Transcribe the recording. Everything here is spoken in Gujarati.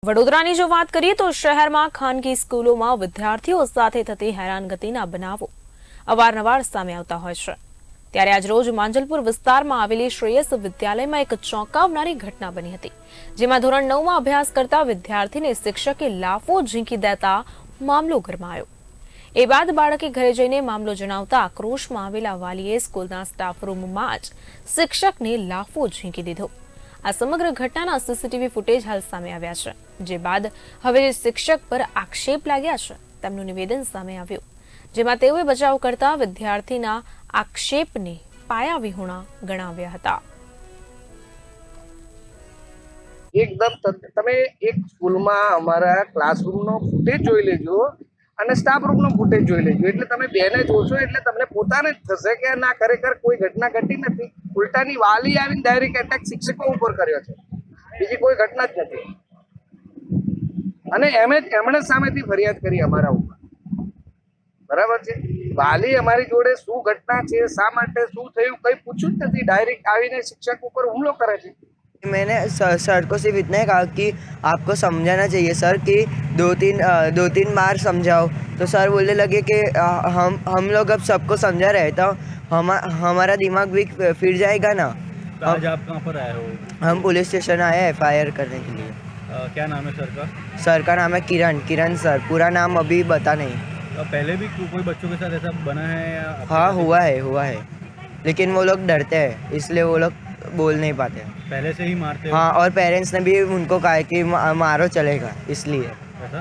વડોદરાની જો વાત કરીએ તો શહેરમાં ખાનગી સ્કૂલોમાં વિદ્યાર્થીઓ સાથે થતી હેરાનગતિના બનાવો અવારનવાર સામે આવતા હોય છે। ત્યારે આજરોજ માંજલપુર વિસ્તારમાં આવેલી શ્રેયસ વિદ્યાલયમાં એક ચોંકાવનારી ઘટના બની હતી, જેમાં ધોરણ 9માં અભ્યાસ કરતા વિદ્યાર્થીને શિક્ષકે લાફો ઝીંકી દેતા મામલો ગરમાયો। એ બાદ બાળકે ઘરે જઈને મામલો જણાવતા આક્રોશમાં આવેલા વાલીએ સ્કૂલના સ્ટાફ રૂમમાં જ શિક્ષકને લાફો ઝીંકી દીધો। આ સમગ્ર ઘટનાના સીસીટીવી ફૂટેજ હાલ સામે આવ્યા છે, જે બાદ હવે શિક્ષક પર આક્ષેપ લાગ્યા છે તેમનું નિવેદન સામે આવ્યું, જેમાં તેઓએ બચાવ કરતા વિદ્યાર્થીના આક્ષેપને પાયાવિહોણા ગણાવ્યા હતા। एकदम તમે એક સ્કૂલમાં અમારા ક્લાસરૂમનો ફૂટેજ જોઈ લેજો અને સ્ટાફ રૂમનો ફૂટેજ જોઈ લેજો, એટલે તમે બેને જોશો એટલે તમને પોતાને જ થશે કે ના ખરેખર કોઈ ઘટના ઘટી નથી, ઉલટાની વાલી આવીને ડાયરેક્ટ એટેક શિક્ષકો ઉપર કર્યો છે, બીજી કોઈ ઘટના જ નથી। અને એમણે સામેથી ફરિયાદ કરી અમારા ઉપર, બરાબર છે। વાલી અમારી જોડે શું ઘટના છે, શા માટે શું થયું કઈ પૂછ્યું જ નથી, ડાયરેક્ટ આવીને શિક્ષક ઉપર હુમલો કરે છે। मैंने सर को सिर्फ इतना ही कहा कि आपको समझाना चाहिए सर कि दो तीन बार समझाओ, तो सर बोलने लगे कि हम लोग अब सबको समझा रहे तो हमारा दिमाग भी फिर जाएगा ना। तो आज आप कहाँ पर आए हो? हम पुलिस स्टेशन आए FIR करने के लिए। क्या नाम है सर का? सर का नाम है किरण सर, पूरा नाम अभी बता नहीं। पहले भी कोई बच्चों के साथ ऐसा बना है या हाँ हुआ है, लेकिन वो लोग डरते हैं इसलिए वो लोग बोल नहीं पाते। पहले से ही मारते हो? हाँ, और पेरेंट्स ने भी उनको कहा कि मारो चलेगा, इसलिए। ऐसा